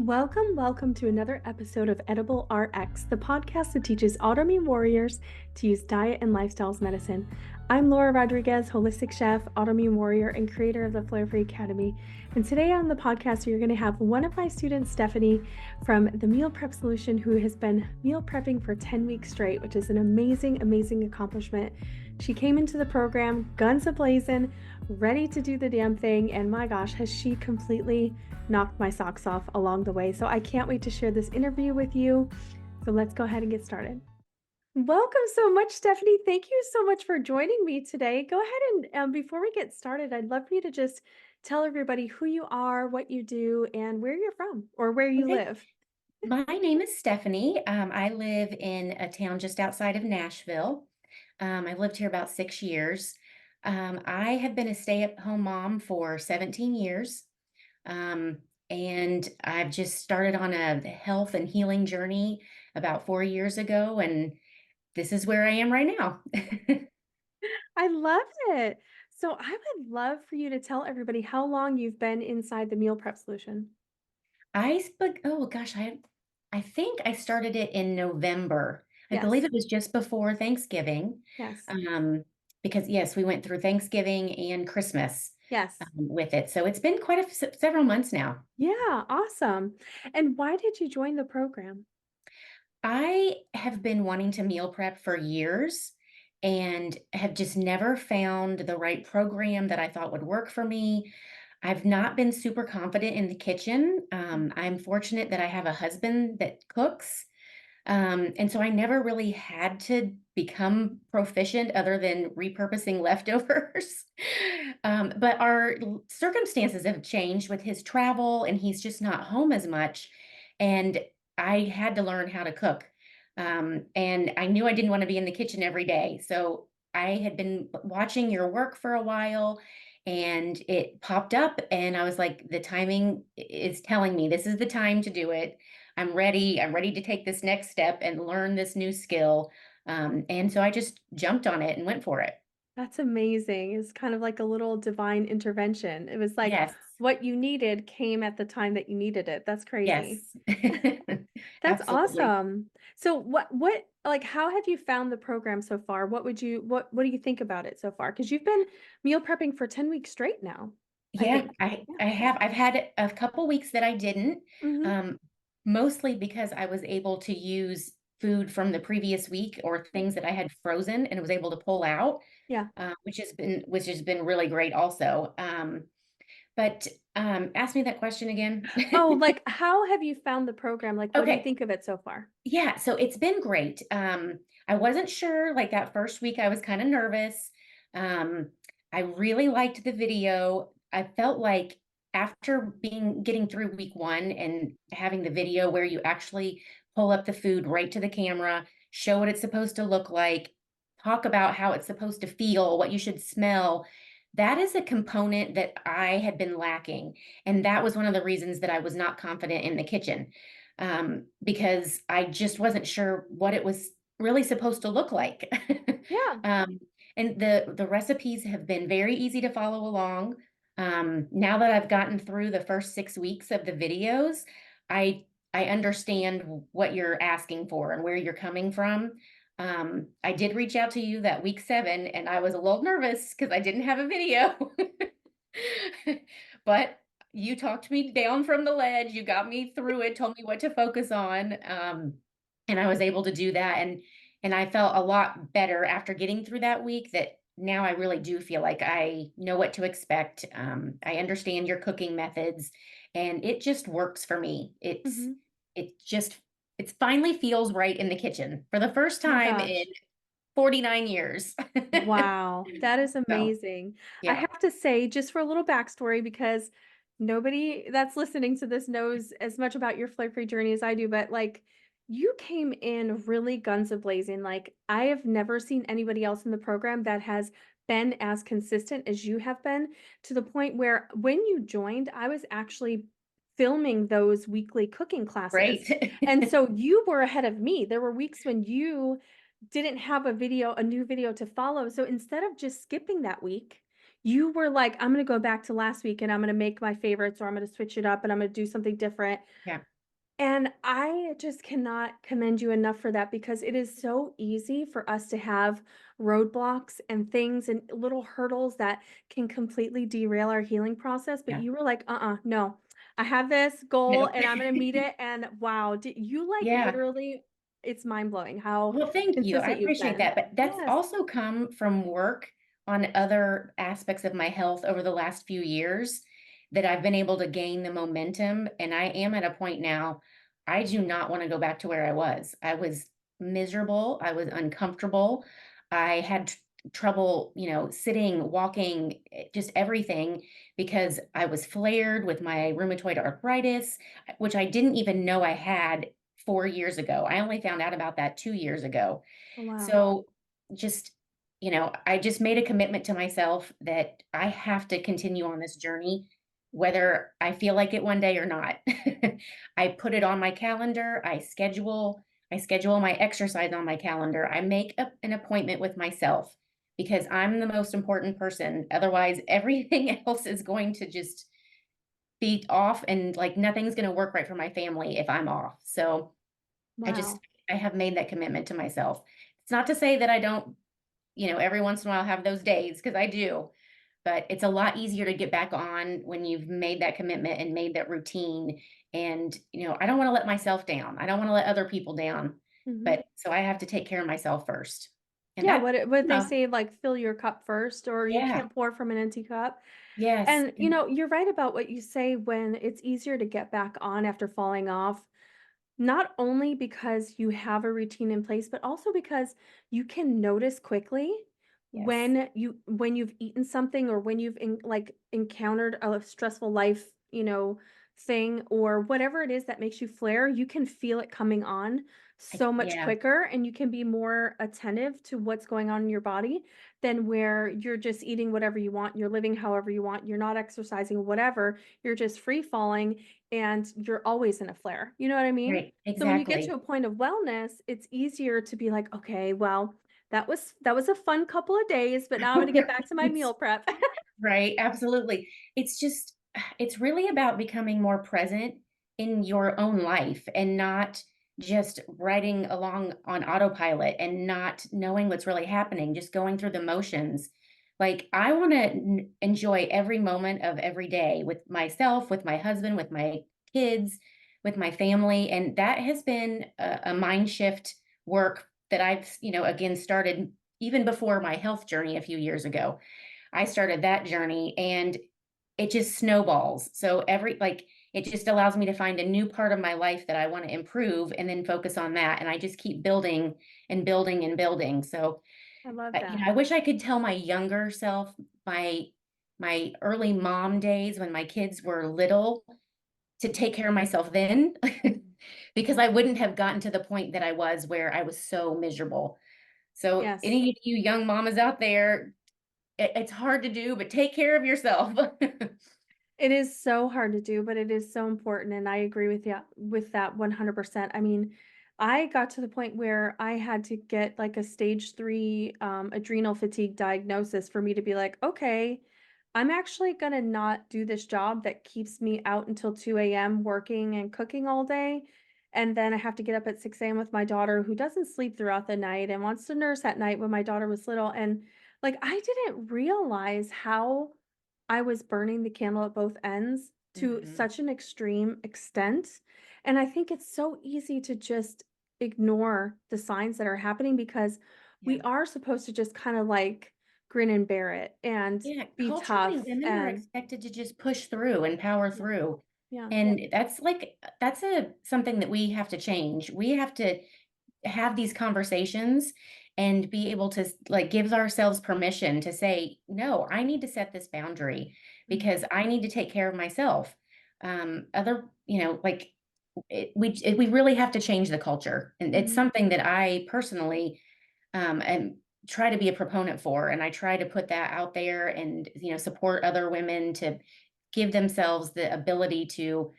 Welcome to another episode of Edible RX, the podcast that teaches autoimmune warriors to use diet and lifestyle as medicine. I'm Laura Rodriguez, holistic chef, autoimmune warrior, and creator of the Flare Free Academy. And today on the podcast, you're going to have one of my students, Stephanie, from the Meal Prep Solution, who has been meal prepping for 10 weeks straight, which is an amazing accomplishment. She came into the program guns a-blazing, ready to do the damn thing, and my gosh, has she completely knocked my socks off along the way. So I can't wait to share this interview with you. So let's go ahead and get started. Welcome so much, Stephanie. Thank you so much for joining me today. Go ahead and before we get started, I'd love for you to just tell everybody who you are, what you do, and where you're from or where you Okay. live. My name is Stephanie. I live in a town just outside of Nashville. I've lived here about 6 years. I have been a stay-at-home mom for 17 years. Um, and I've just started on a health and healing journey about 4 years ago, and this is where I am right now. I loved it. So I would love for you to tell everybody how long you've been inside the Meal Prep Solution. Oh gosh, I think I started it in November. I believe Yes. it was just before Thanksgiving. Yes. Um, because yes, we went through Thanksgiving and Christmas Yes. with it. So it's been quite several months now. Yeah, awesome. And why did you join the program? I have been wanting to meal prep for years and have just never found the right program that I thought would work for me. I've not been super confident in the kitchen. I'm fortunate that I have a husband that cooks. And so I never really had to become proficient other than repurposing leftovers. But our circumstances have changed with his travel, and he's just not home as much. And I had to learn how to cook. And I knew I didn't want to be in the kitchen every day. So I had been watching your work for a while and it popped up, and I was like, the timing is telling me this is the time to do it. I'm ready. I'm ready to take this next step and learn this new skill. And so I just jumped on it and went for it. That's amazing. It's kind of like a little divine intervention. It was like Yes. what you needed came at the time that you needed it. That's crazy. Yes. That's Absolutely. awesome. So what like how have you found the program so far? What do you think about it so far? Because you've been meal prepping for 10 weeks straight now, I Yeah, think. I Yeah. I have. I've had a couple weeks that I didn't, Hmm. um, mostly because I was able to use food from the previous week or things that I had frozen and was able to pull out, Yeah. which has been really great also. But ask me that question again. Oh, like how have you found the program? Like what do you Okay. think of it so far? Yeah, so it's been great. I wasn't sure, like that first week, I was kind of nervous. Um, I really liked the video. I felt like after getting through week one and having the video where you actually pull up the food right to the camera, show what it's supposed to look like, talk about how it's supposed to feel, what you should smell. That is a component that I had been lacking. And that was one of the reasons that I was not confident in the kitchen, because I just wasn't sure what it was really supposed to look like. Yeah. um, and the recipes have been very easy to follow along. Now that I've gotten through the first 6 weeks of the videos, I understand what you're asking for and where you're coming from. I did reach out to you that week 7, and I was a little nervous because I didn't have a video. But you talked me down from the ledge, you got me through it, told me what to focus on, and I was able to do that, and I felt a lot better after getting through that week, that now I really do feel like I know what to expect. I understand your cooking methods, and it just works for me. Hmm. It finally feels right in the kitchen for the first My time in gosh. 49 years. Wow, that is So, amazing. I yeah. have to say, just for a little backstory, because nobody that's listening to this knows as much about your flare-free journey as I do, but like you came in really guns a-blazing. Like I have never seen anybody else in the program that has been as consistent as you have been, to the point where when you joined, I was actually filming those weekly cooking classes. Great. And so you were ahead of me. There were weeks when you didn't have a new video to follow. So instead of just skipping that week, you were like, I'm going to go back to last week and I'm going to make my favorites, or I'm going to switch it up and I'm going to do something different. Yeah. And I just cannot commend you enough for that because it is so easy for us to have roadblocks and things and little hurdles that can completely derail our healing process. But Yeah. you were like, no, I have this goal No. and I'm going to meet it. And wow, did you like Yeah. literally, it's mind blowing how Well, thank you. I consistent you've appreciate been. that, but that's Yes. also come from work on other aspects of my health over the last few years that I've been able to gain the momentum, and I am at a point now, I do not wanna go back to where I was. I was miserable, I was uncomfortable, I had trouble, sitting, walking, just everything because I was flared with my rheumatoid arthritis, which I didn't even know I had 4 years ago. I only found out about that 2 years ago. Oh, wow. So, just, I just made a commitment to myself that I have to continue on this journey, whether I feel like it one day or not. I put it on my calendar, I schedule my exercise on my calendar. I make an appointment with myself because I'm the most important person. Otherwise, everything else is going to just be off and like nothing's going to work right for my family if I'm off. So, I just Wow. I have made that commitment to myself. It's not to say that I don't, every once in a while have those days because I do, but it's a lot easier to get back on when you've made that commitment and made that routine. And, I don't want to let myself down. I don't want to let other people down. Mhm. But so I have to take care of myself first. And Yeah, that, what they uh, say, like, fill your cup first, or you yeah, can't pour from an empty cup. yes, And, you're right about what you say when it's easier to get back on after falling off, not only because you have a routine in place, but also because you can notice quickly yes, when you've eaten something or when encountered a stressful life, thing or whatever it is that makes you flare, you can feel it coming on so much yeah, quicker and you can be more attentive to what's going on in your body than where you're just eating whatever you want, you're living however you want, you're not exercising, whatever, you're just free falling and you're always in a flare. You know what I mean? right, So when you get to exactly. a point of wellness, it's easier to be like, okay, well, that was a fun couple of days, but now I'm gonna get back to my meal prep. Right, absolutely. It's just it's really about becoming more present in your own life and not just riding along on autopilot and not knowing what's really happening, just going through the motions. Like I want to enjoy every moment of every day with myself, with my husband, with my kids, with my family, and that has been a mind shift work that I've, again started even before my health journey a few years ago. I started that journey and it just snowballs. So it just allows me to find a new part of my life that I want to improve and then focus on that. And I just keep building and building and building. So, I love that. I wish I could tell my younger self, my my early mom days when my kids were little to take care of myself then because I wouldn't have gotten to the point that I was where I was so miserable. So Yes. any of you young mamas out there, it's hard to do, but take care of yourself. It is so hard to do, but it is so important, and I agree with that 100%. I mean, I got to the point where I had to get like a stage 3 adrenal fatigue diagnosis for me to be like, okay, I'm actually gonna not do this job that keeps me out until 2 a.m. working and cooking all day. And then I have to get up at 6 a.m. with my daughter who doesn't sleep throughout the night and wants to nurse at night when my daughter was little. And like I didn't realize how I was burning the candle at both ends to Mhm. such an extreme extent, and I think it's so easy to just ignore the signs that are happening because we Yeah. are supposed to just kinda, like, grin and bear it and Yeah, be culturally, tough women are and expected to just push through and power yeah, through, yeah, and that's a something that we have to change. We have to have these conversations and be able to like give ourselves permission to say, "No, I need to set this boundary mhm, because I need to take care of myself." Other, we really have to change the culture, and it's mhm. something that I personally and try to be a proponent for. And I try to put that out there and, support other women to give themselves the ability to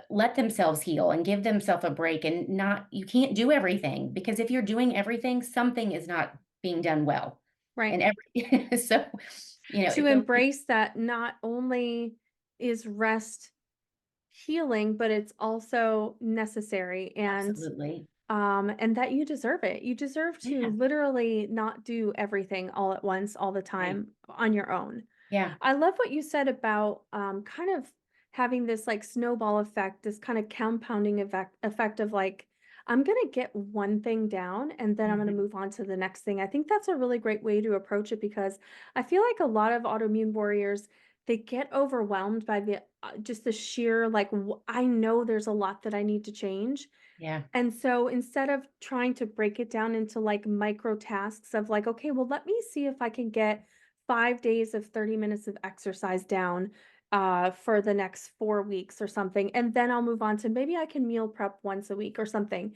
let themselves heal and give themselves a break and not, you can't do everything because if you're doing everything, something is not being done well. Right. And every, so, To it's a, embrace that not only is rest healing, but it's also necessary Absolutely. and that you deserve it. You deserve to Yeah, literally not do everything all at once, all the right. time on your own. Yeah, I love what you said about kind of having this like snowball effect, this kind of compounding effect of like, I'm going to get one thing down and then I'm going to mhm, move on to the next thing. I think that's a really great way to approach it because I feel like a lot of autoimmune warriors, they get overwhelmed by the just the sheer like, I know there's a lot that I need to change. yeah, And so instead of trying to break it down into like micro tasks of like, okay, well, let me see if I can get 5 days of 30 minutes of exercise down for the next 4 weeks or something. And then I'll move on to maybe I can meal prep once a week or something.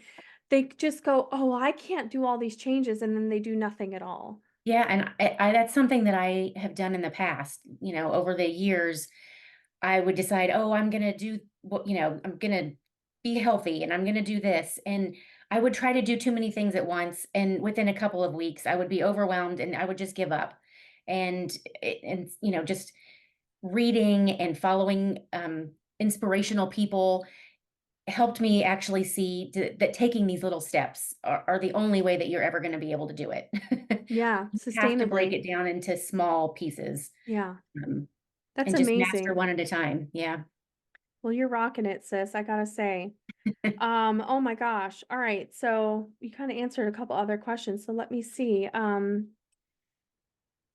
They just go, oh, I can't do all these changes. And then they do nothing at all. yeah, and I that's something that I have done in the past, over the years. I would decide, "Oh, I'm gonna do I'm gonna be healthy and I'm gonna do this." And I would try to do too many things at once. And within a couple of weeks, I would be overwhelmed and I would just give up. And just reading and following inspirational people helped me actually see that taking these little steps are the only way that you're ever going to be able to do it. Yeah, You have to break sustainably. it down into small pieces, Yeah, um, that's and just master amazing. one at a time. Yeah. Well, you're rocking it, sis. I gotta say. Oh my gosh. All right. So you kind of answered a couple other questions. So let me see.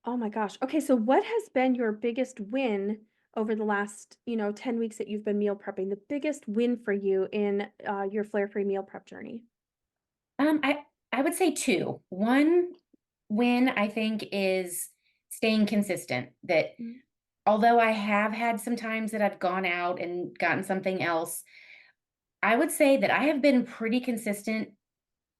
Oh my gosh. Okay, so what has been your biggest win over the last, 10 weeks that you've been meal prepping? The biggest win for you in your flare-free meal prep journey? I would say 2. One win, I think, is staying consistent, that Mhm. although I have had some times that I've gone out and gotten something else, I would say that I have been pretty consistent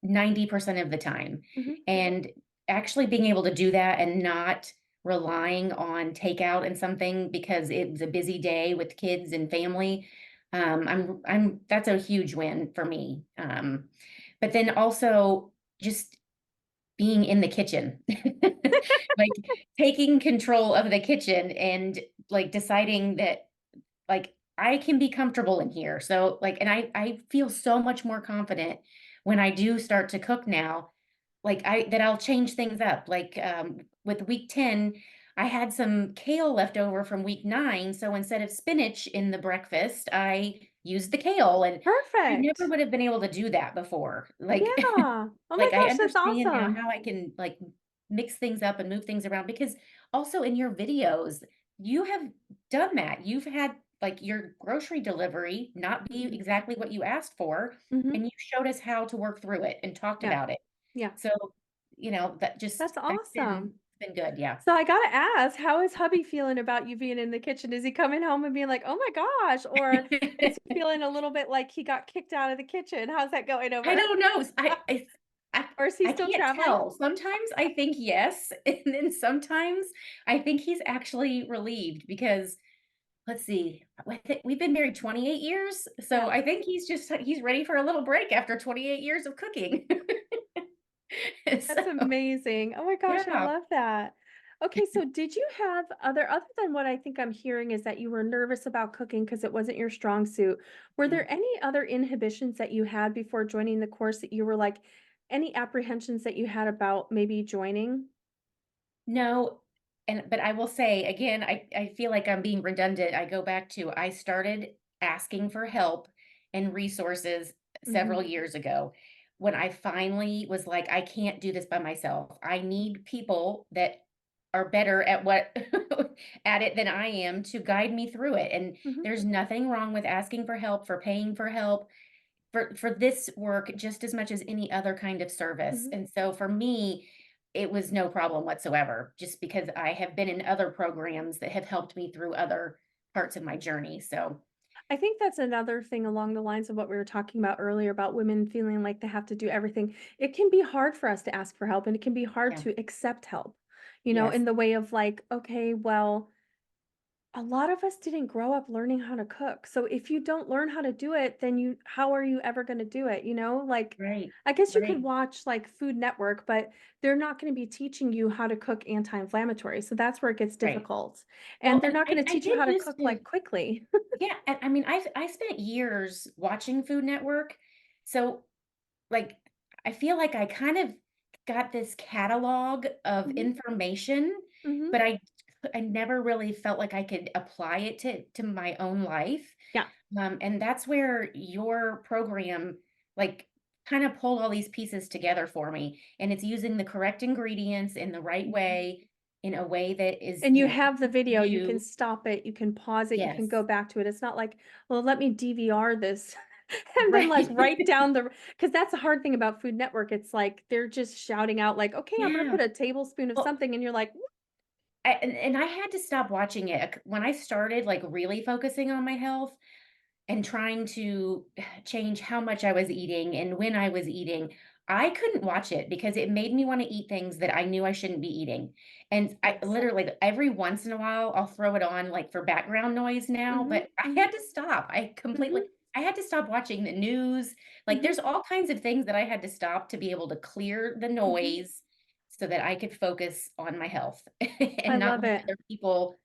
90% of the time. Mhm. And actually being able to do that and not relying on takeout and something because it was a busy day with kids and family, I'm that's a huge win for me. But then also just being in the kitchen. Like, taking control of the kitchen and, like, deciding that, like, I can be comfortable in here. So, like, and I feel so much more confident when I do start to cook now, like, I'll change things up. Like, with week 10, I had some kale left over from week 9, so instead of spinach in the breakfast, I used the kale, and I never Perfect. would have been able to do that before. Like Yeah. Oh my like, I gosh, that's understand now awesome. how I can, like, mix things up and move things around because also in your videos, you have done that. You've had, like, your grocery delivery not be Mhm. exactly what you asked for, and Mhm. you showed us how to work through it and talked Yeah. about it. Yeah. So, that That's just that's awesome. been good, yeah. So I gotta ask, how is hubby feeling about you being in the kitchen? Is he coming home and being like, "Oh my gosh," or is he feeling a little bit like he got kicked out of the kitchen? How's that going I over? don't know, s I Or is he I still can't traveling? tell. Sometimes I think yes, and then sometimes I think he's actually relieved because let's see, we've been married 28 years, so Yeah, I think he's ready for a little break after 28 years of cooking. that's So, amazing. Oh my gosh, I yeah. love that. Okay, so did you have other than what I think I'm hearing is that you were nervous about cooking because it wasn't your strong suit. Were Yeah. there any other inhibitions that you had before joining the course that you were like any apprehensions that you had about maybe joining? No, but I will say again, I feel like I'm being redundant. I go back to I started asking for help and resources several Mhm. years ago when I finally was like, I can't do this by myself. I need people that are better at what at it than I am to guide me through it. And Mhm. there's nothing wrong with asking for help, for paying for help, for this work just as much as any other kind of service. Mhm. And so for me, it was no problem whatsoever, just because I have been in other programs that have helped me through other parts of my journey. So, I think that's another thing along the lines of what we were talking about earlier about women feeling like they have to do everything. It can be hard for us to ask for help and it can be hard yeah, to accept help, in yes, the way of like, okay, well, A lot of us didn't grow up learning how to cook. So if you don't learn how to do it, then how are you ever going to do it, you know? Like Right, I guess you could right, watch like Food Network, but they're not going to be teaching you how to cook anti-inflammatory. So that's where it gets right. difficult. And Well, they're and not going to I teach you did how to used cook to. like quickly. Yeah, and I mean, I spent years watching Food Network, so, like, I feel like I kind of got this catalog of Mhm. information, Mhm. but I never really felt like I could apply it to my own life, Yeah. and that's where your program, like, kinda pulled all these pieces together for me, and it's using the correct ingredients in the right Mhm. way, in a way that is, And you you know, have the easy to video, you can do. stop it, you can pause it, you can go Yes. back to it. It's not like, "Well, let me DVR this," and then, like, Right. write down the because that's the hard thing about Food Network, it's like, they're just shouting out like, "Okay, I'm gonna Yeah. put a tablespoon of Well, something," and you're like, and I had to stop watching it when I started, like, really focusing on my health and trying to change how much I was eating and when I was eating. I couldn't watch it because it made me wanna eat things that I knew I shouldn't be eating, and I Yes. literally, every once in a while, I'll throw it on, like, for background noise now, Mhm, but I mhm, had to stop. mhm, I had to stop watching the news. Like, mhm, there's all kinds of things that I had to stop to be able to clear the mhm. noise so that I could focus on my health I and not love let it. other people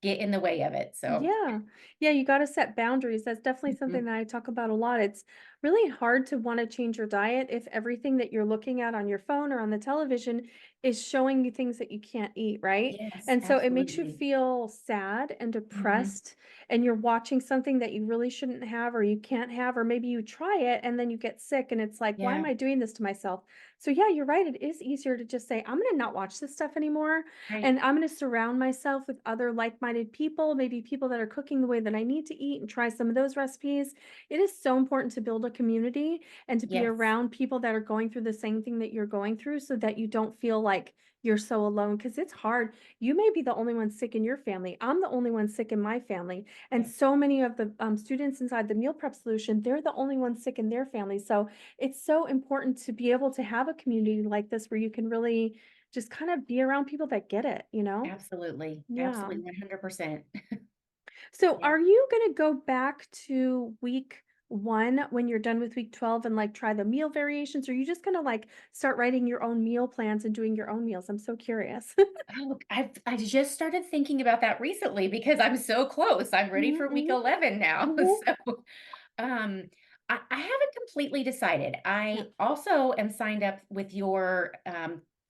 get in the way of it, so. Yeah. Yeah, you gotta set boundaries. That's definitely something Mhm. that I talk about a lot. It's really hard to wanna change your diet if everything that you're looking at on your phone or on the television is showing you things that you can't eat, right? Yes, And so it makes you absolutely. feel sad and Mhm. depressed, and you're watching something that you really shouldn't have or you can't have, or maybe you try it and then you get sick and it's like, "Why am Yeah, I doing this to myself?" So yeah, you're right. It is easier to just say, "I'm gonna not watch this stuff anymore. right. And I'm gonna surround myself with other like-minded people, maybe people that are cooking the way that I need to eat and try some of those recipes." It is so important to build a community and to be Yes, around people that are going through the same thing that you're going through so that you don't feel like you're so alone. Because it's hard. You may be the only one sick in your family. I'm the only one sick in my family. And yes, so many of the students inside the meal prep solution, they're the only ones sick in their family. So it's so important to be able to have a community like this where you can really just kind of be around people that get it, you know? absolutely, Yeah. absolutely, 100%. So Yeah. are you gonna go back to week 1 when you're done with week 12 and, like, try the meal variations, or are you just gonna, like, start writing your own meal plans and doing your own meals? I'm so curious. Oh, I just started thinking about that recently because I'm so close. I'm ready Mhm, for week mhm, 11 now. mhm. So, um, I haven't completely decided. Yeah. I also am signed up with your,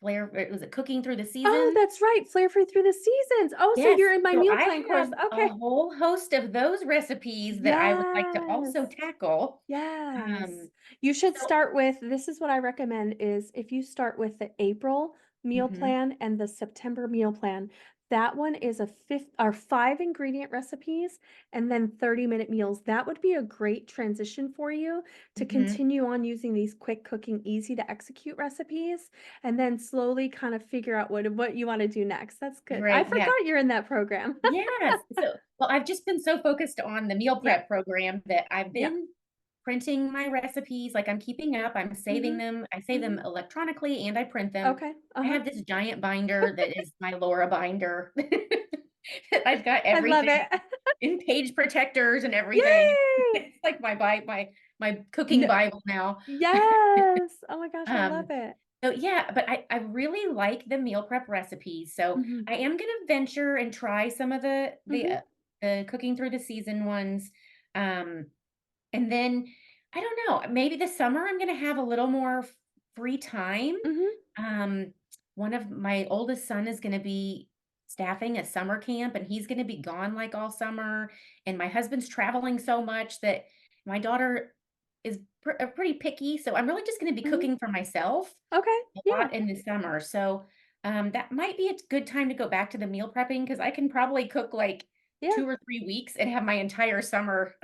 Flair was it Cooking Through the Oh, Seasons? that's right, Flair Free Through the Seasons. Oh, so Yes, you're in my so meal I plan course. have a Okay. whole host of those recipes that I would like to also Yes. tackle. Yes. Um, You should so start with this is what I recommend is if you start with the April meal Mhm, plan and the September meal plan. That one is a fifth or 5 ingredient recipes and then 30-minute meals. That would be a great transition for you to mhm. continue on using these quick cooking, easy to execute recipes and then slowly kind of figure out what you want to do next. That's good. I Right, yes, forgot you're in that program. yes. So well, I've just been so focused on the meal Yeah. prep program that I've Yeah. been printing my recipes, like, I'm keeping up, I'm saving Mhm. them. I save them Mhm. electronically and I print them. Okay. I Uh-huh. have this giant binder that is my Laura binder. I've got I love everything it. in page protectors and everything. Yay! It's like my cooking No Bible now. yes! Oh my gosh, I love Um, it. so yeah, but I really like the meal prep recipes, so Mhm, I am gonna venture and try some of mhm, the cooking through the season ones, um, and then, I don't know, maybe this summer I'm gonna have a little more free time. mhm, Um, one of my oldest son is gonna be staffing a summer camp, and he's gonna be gone, like, all summer, and my husband's traveling so much that my daughter is pretty picky, so I'm really just gonna be mhm. cooking for myself Okay, a yeah, lot in the summer, so, that might be a good time to go back to the meal prepping because I can probably cook, like, yeah. 2 or 3 weeks and have my entire summer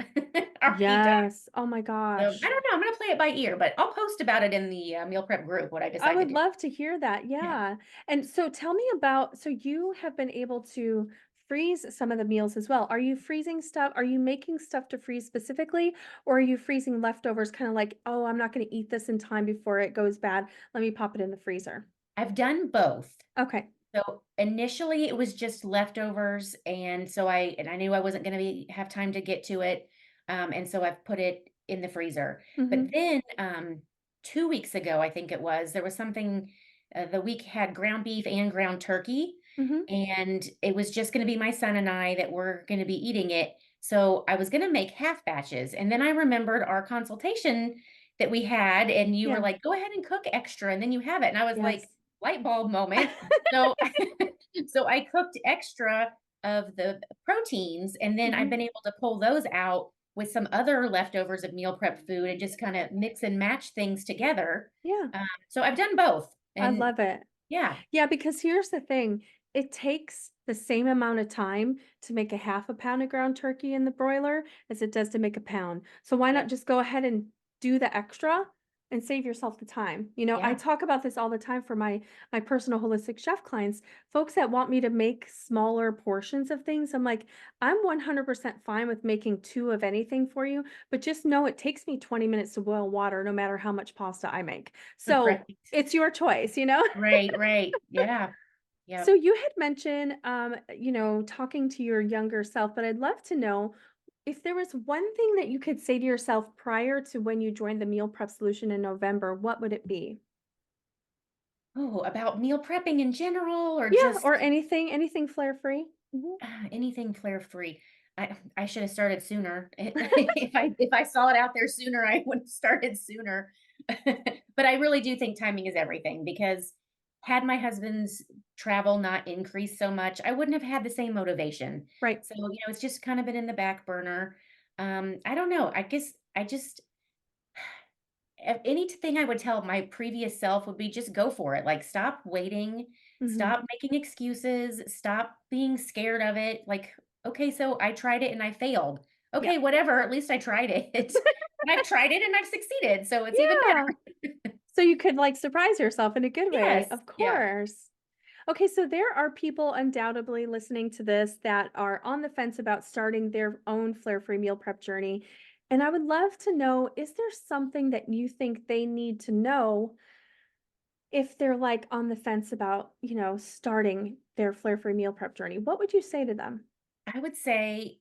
already done. Yes, oh my So, I gosh. don't know, I'm gonna play it by ear, but I'll post about it in the, meal prep group, what I I decide to would do. love to hear that, Yeah. yeah. And so tell me about so you have been able to freeze some of the meals as well. Are you freezing stuff are you making stuff to freeze specifically, or are you freezing leftovers kinda like, "Oh, I'm not gonna eat this in time before it goes bad. Let me pop it in the freezer." I've done both. Okay. So, initially, it was just leftovers, and so I knew I wasn't gonna be have time to get to it, and so I've put it in the freezer. But Mhm. then, 2 weeks ago, I think it was, there was something, the week had ground beef and ground turkey, Mhm. and it was just gonna be my son and I that were gonna be eating it, so I was gonna make half batches, and then I remembered our consultation that we had, and you were Yeah. like, "Go ahead and cook extra, and then you have it," and I was like, Yes. light bulb moment. So so I cooked extra of the proteins, and then I've Mhm. been able to pull those out with some other leftovers of meal prep food and just kinda mix and match things together. Yeah. So I've done both, I and love it. yeah, Yeah, because here's the thing, it takes the same amount of time to make a half a pound of ground turkey in the broiler as it does to make a pound. So why not yep, just go ahead and do the extra and save yourself the time? I yeah, talk about this all the time for my personal holistic chef clients, folks that want me to make smaller portions of things. I'm like, I'm 100% fine with making 2 of anything for you, but just know it takes me 20 minutes to boil water no matter how much pasta I make. So, right, it's your choice? right, right, yeah, So yep. you had mentioned, talking to your younger self, but I'd love to know if there was one thing that you could say to yourself prior to when you joined the meal prep solution in November, what would it be? Oh, about meal prepping in general or Yeah, just or anything flare free. anything flare free. I should have started sooner. If I saw it out there sooner, I would have started sooner. But I really do think timing is everything because had my husband's travel not increased so much, I wouldn't have had the same motivation. Right. So, it's just kind of been in the back burner. I don't know. I guess I just anything I would tell my previous self would be just go for it. Like, stop waiting, Mhm. stop making excuses, stop being scared of it. Like, okay, so I tried it and I failed. Yeah. Okay, whatever. At least I tried it. And I've tried it and I've succeeded. So it's even Yeah. better. So you could, like, surprise yourself in a good way, Yes. of Yeah. course. Okay, so there are people undoubtedly listening to this that are on the fence about starting their own flare-free meal prep journey. And I would love to know, is there something that you think they need to know if they're like on the fence about, starting their flare-free meal prep journey? What would you say to them? I would say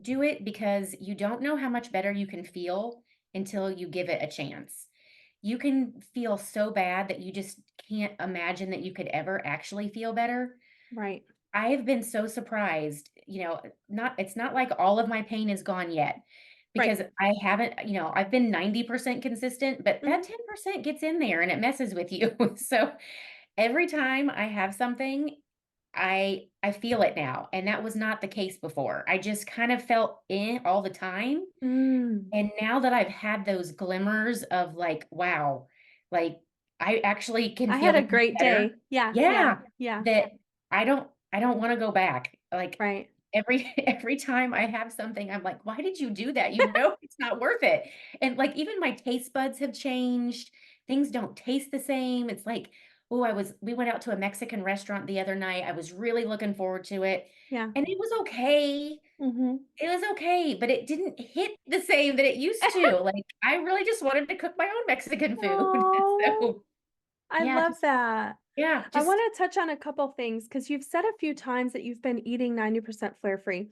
do it because you don't know how much better you can feel until you give it a chance. You can feel so bad that you just can't imagine that you could ever actually feel better. Right. I have been so surprised, not it's not like all of my pain is gone yet Right. because I haven't, I've been 90% consistent, but that Mhm. 10% gets in there and it messes with you. So every time I have something, I feel it now, and that was not the case before. I just kind of felt all the time, Mm. and now that I've had those glimmers of like, wow, like I actually can I feel had a this much great better. day. Yeah, yeah, Yeah, yeah. that I don't wanna go back. Like, Right. every time I have something, I'm like, "Why did you do that? You know it's not worth it." And, like, even my taste buds have changed. Things don't taste the same. It's like, oh, we went out to a Mexican restaurant the other night. I was really looking forward to it, Yeah. and it was okay. Mhm. It was okay, but it didn't hit the same that it used to. Like, I really just wanted to cook my own Mexican food. Oh, So, I yeah, love that. I just wanna touch on a couple things because 'cause you've said a few times that you've been eating 90% flare free.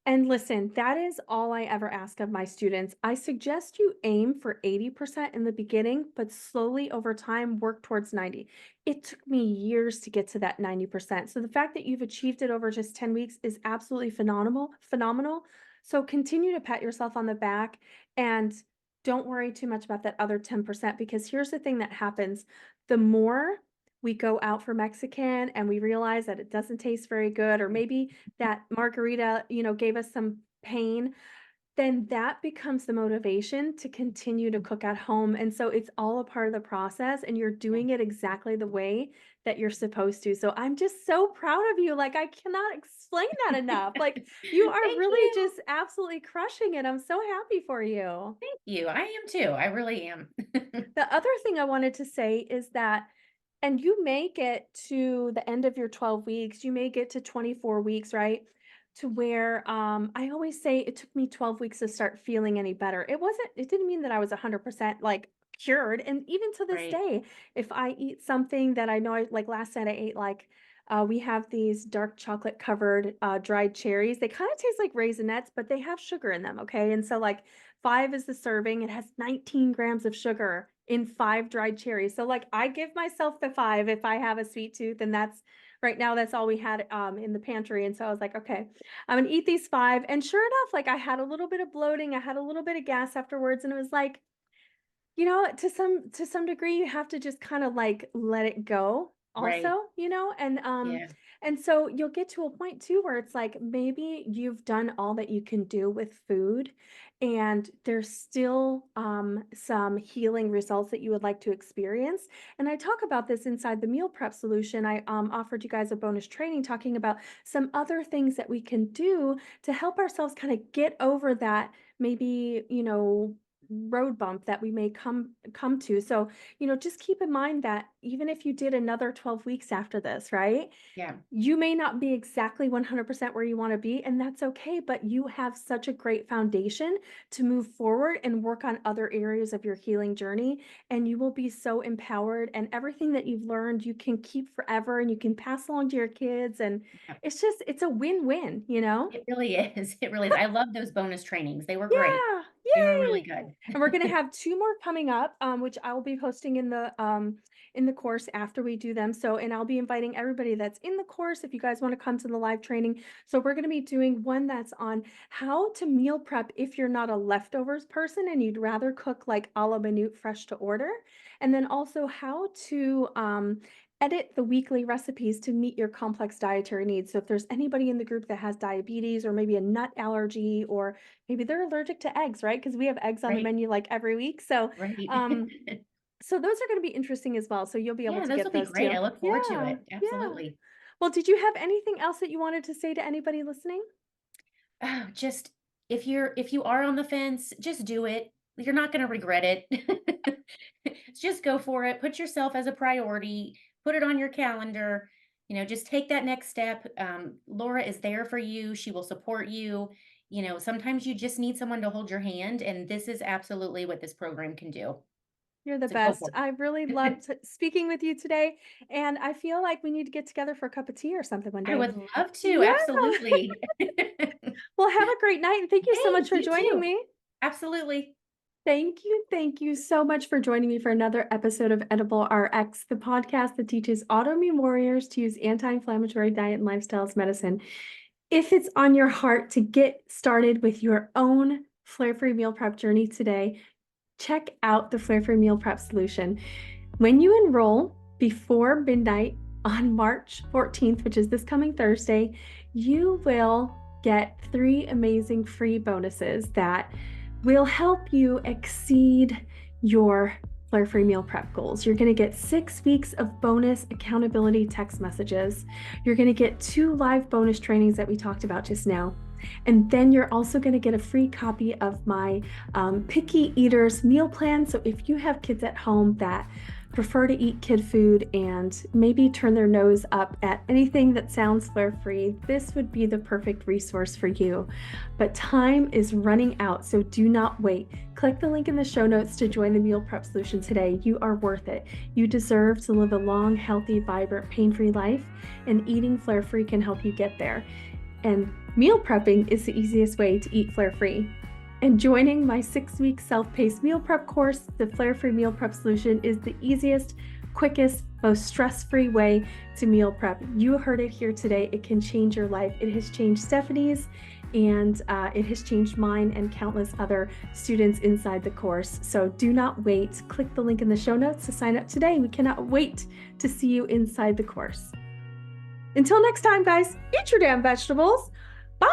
And listen, that is all I ever ask of my students. I suggest you aim for 80% in the beginning, but slowly over time work towards 90. It took me years to get to that 90%. So the fact that you've achieved it over just 10 weeks is absolutely phenomenal. So continue to pat yourself on the back and don't worry too much about that other 10% because here's the thing that happens. The more we go out for Mexican and we realize that it doesn't taste very good, or maybe that margarita, gave us some pain, then that becomes the motivation to continue to cook at home. And so it's all a part of the process and you're yeah. doing it exactly the way that you're supposed to. So I'm just so proud of you. Like I cannot explain that enough. Like you are Thank really you. just absolutely crushing it. I'm so happy for you. Thank you. I am too. I really am. The other thing I wanted to say is that and you may get to the end of your 12 weeks, you may get to 24 weeks, right? To where I always say it took me 12 weeks to start feeling any better. It didn't mean that I was 100% like cured. And even to this Right. day, if I eat something that I know like last night I ate like we have these dark chocolate covered dried cherries. They kind of taste like raisinets, but they have sugar in them. Okay. And so like 5 is the serving. It has 19 grams of sugar in 5 dried cherries. So like I give myself the 5 if I have a sweet tooth, and that's right now that's all we had in the pantry. And so I was like, okay, I'm gonna eat these 5. And sure enough, like I had a little bit of bloating, I had a little bit of gas afterwards, and it was like, to some degree, you have to just kinda, like, let it go Right. also, Yeah. and so you'll get to a point too where it's like, maybe you've done all that you can do with food, and there's still, some healing results that you would like to experience, and I talk about this inside the meal prep solution. I, offered you guys a bonus training talking about some other things that we can do to help ourselves kinda get over that maybe, road bump that we may come to. So, just keep in mind that even if you did another 12 weeks after this, right? Yeah. You may not be exactly 100% where you want to be, and that's okay, but you have such a great foundation to move forward and work on other areas of your healing journey, and you will be so empowered, and everything that you've learned you can keep forever and you can pass along to your kids, and Yeah. it's a win-win, you know? It really is. It really is. I love those bonus trainings. They were great. Yeah, They were really yay! good. And we're gonna have 2 more coming up, which I will be posting in the course after we do them. So, and I'll be inviting everybody that's in the course if you guys wanna come to the live training. So we're gonna be doing one that's on how to meal prep if you're not a leftovers person and you'd rather cook like a la minute fresh to order. And then also how to, edit the weekly recipes to meet your complex dietary needs. So if there's anybody in the group that has diabetes or maybe a nut allergy, or maybe they're allergic to eggs, right? Because we have eggs on the Right. menu like every week. So, Right. um, so those are going to be interesting as well. So you'll be able Yeah, to those will get be those great. too. I look forward to Yeah, it. yeah. Absolutely. Well, did you have anything else that you wanted to say to anybody listening? Oh, just if you are on the fence, just do it. You're not gonna regret it. Just go for it. Put yourself as a priority. Put it on your calendar. Just take that next step. Laura is there for you. She will support you. Sometimes you just need someone to hold your hand, and this is absolutely what this program can do. You're the So go best. for I really it. loved speaking with you today, and I feel like we need to get together for a cup of tea or something one I day. would love to. Yeah. Absolutely. Well, have a great night, and thank you so much Thanks. for You joining too. me. Absolutely. Thank you. Thank you so much for joining me for another episode of Edible RX, the podcast that teaches autoimmune warriors to use anti-inflammatory diet and lifestyle as medicine. If it's on your heart to get started with your own flare-free meal prep journey today, check out the flare-free meal prep solution. When you enroll before midnight on March 14th, which is this coming Thursday, you will get 3 amazing free bonuses that will help you exceed your flare-free meal prep goals. You're going to get 6 weeks of bonus accountability text messages. You're going to get 2 live bonus trainings that we talked about just now. And then you're also going to get a free copy of my Picky Eaters meal plan. So if you have kids at home that prefer to eat kid food and maybe turn their nose up at anything that sounds flare-free, this would be the perfect resource for you. But time is running out, so do not wait. Click the link in the show notes to join the Meal Prep Solution today. You are worth it. You deserve to live a long, healthy, vibrant, pain-free life, and eating flare-free can help you get there. And meal prepping is the easiest way to eat flare-free. And joining my 6-week self-paced meal prep course, the Flare-Free Meal Prep Solution, is the easiest, quickest, most stress-free way to meal prep. You heard it here today. It can change your life. It has changed Stephanie's, and it has changed mine and countless other students inside the course. So do not wait. Click the link in the show notes to sign up today. We cannot wait to see you inside the course. Until next time, guys, eat your damn vegetables. Bye.